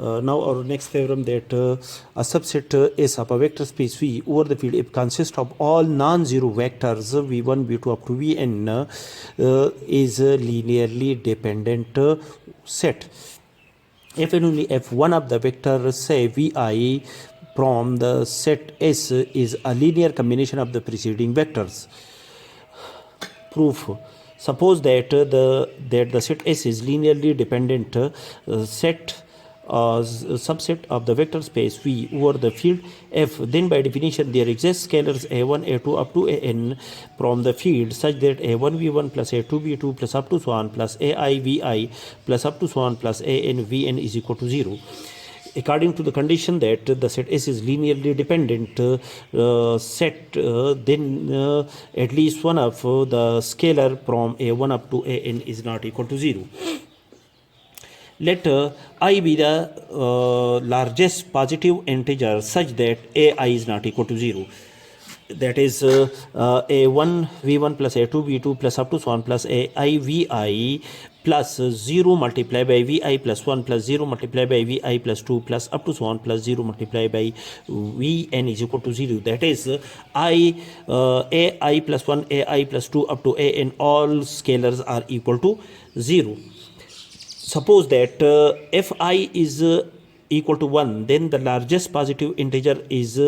Now our next theorem, that a subset S of a vector space V over the field if consists of all non-zero vectors V1, V2 up to Vn is a linearly dependent set. If and only if one of the vectors, say Vi, from the set S is a linear combination of the preceding vectors. Proof. Suppose that the set S is linearly dependent subset of the vector space V over the field F, then by definition there exist scalars a1, a2 up to an from the field such that a1 v1 plus a2 v2 plus up to so on plus ai vi plus up to so on plus an vn is equal to 0. According to the condition that the set S is linearly dependent set, then at least one of the scalar from a1 up to an is not equal to 0. Let I be the largest positive integer such that ai is not equal to 0. That is a1 v1 plus a2 v2 plus up to so on plus ai vi plus 0 multiplied by vi plus 1 plus 0 multiplied by vi plus 2 plus up to so on plus 0 multiplied by vn is equal to 0. That is ai plus 1 ai plus 2 up to an, all scalars are equal to 0. Suppose that if I is equal to 1, then the largest positive integer is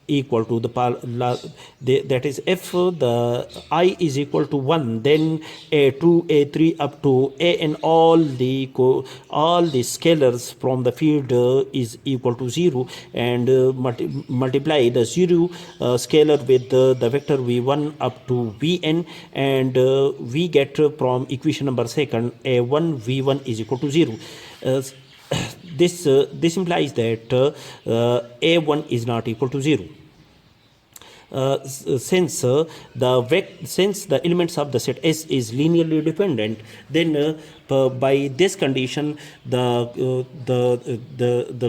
equal to that is if the I is equal to 1, then a2 a3 up to an, all the scalars from the field is equal to 0, and multiply the 0 scalar with the vector v1 up to vn, and we get from equation number 2 a1 v1 is equal to 0. This implies that a1 is not equal to 0. Since the elements of the set S is linearly dependent, then by this condition the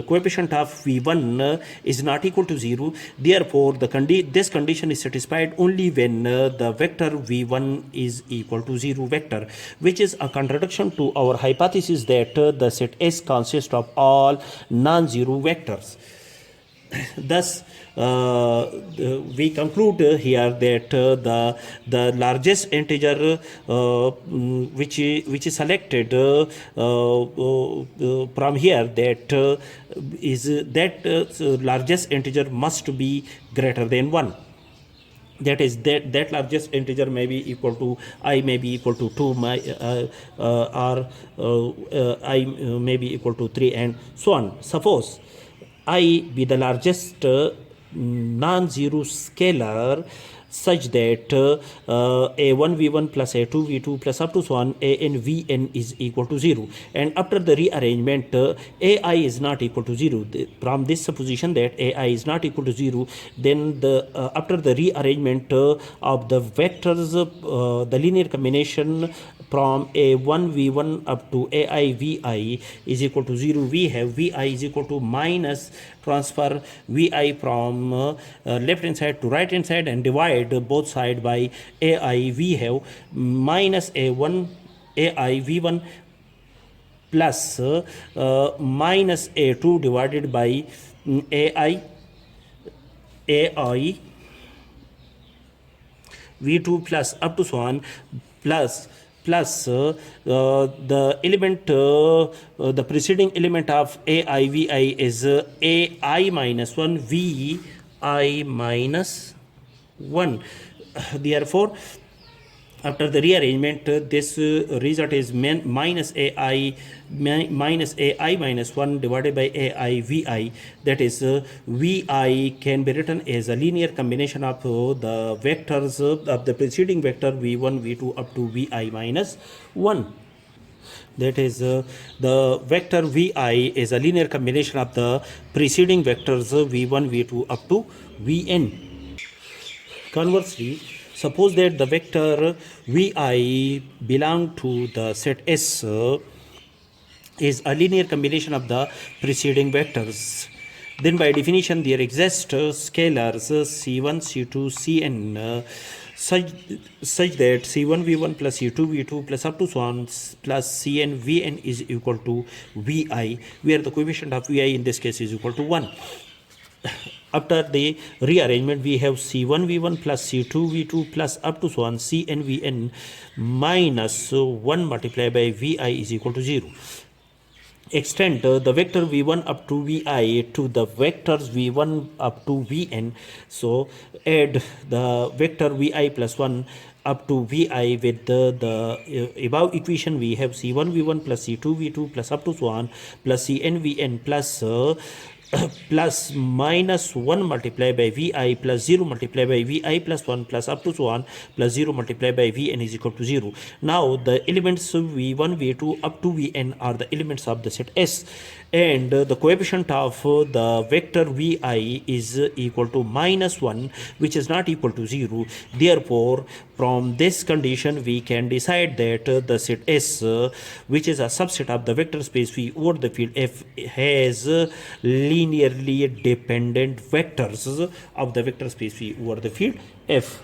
coefficient of v1 is not equal to 0. Therefore this condition is satisfied only when the vector v1 is equal to 0 vector, which is a contradiction to our hypothesis that the set S consists of all non-zero vectors. Thus we conclude here that the largest integer which is selected from here, that largest integer must be greater than 1. That is that largest integer may be equal to I may be equal to 2 or I may be equal to 3 and so on. Suppose I be the largest non-zero scalar such that a1 v1 plus a2 v2 plus up to so on an vn is equal to 0, and after the rearrangement ai is not equal to 0. From this supposition that ai is not equal to 0, then after the rearrangement of the vectors, the linear combination from a1 v1 up to ai vi is equal to 0. We have vi is equal to minus transfer vi from left hand side to right hand side and divide both side by ai. We have minus a1 ai v1 plus minus a2 divided by ai v2 plus up to so on plus the element the preceding element of ai vi is ai minus 1 vi minus 1. Therefore after the rearrangement this result is minus ai minus 1 divided by ai vi. That is vi can be written as a linear combination of the vectors of the preceding vector v1 v2 up to vi minus 1. That is the vector vi is a linear combination of the preceding vectors v1 v2 up to vn. Conversely, suppose that the vector vi belong to the set S is a linear combination of the preceding vectors. Then by definition there exist scalars c1, c2, cn such such that c1 v1 plus c2 v2 plus up to so on plus cn vn is equal to vi, where the coefficient of vi in this case is equal to 1. After the rearrangement, we have c1 v1 plus c2 v2 plus up to so on cn vn minus 1 multiplied by vi is equal to 0. Extend the vector v1 up to vi to the vectors v1 up to vn. So add the vector vi plus 1 up to vi with the above equation. We have c1 v1 plus c2 v2 plus up to so on plus cn vn plus plus minus 1 multiplied by vi plus 0 multiplied by vi plus 1 plus up to so on plus 0 multiplied by vn is equal to 0. Now the elements v1 v2 up to vn are the elements of the set S, and the coefficient of the vector vi is equal to minus 1, which is not equal to 0. Therefore, from this condition we can decide that the set S, which is a subset of the vector space V over the field F, has linearly dependent vectors of the vector space V over the field F.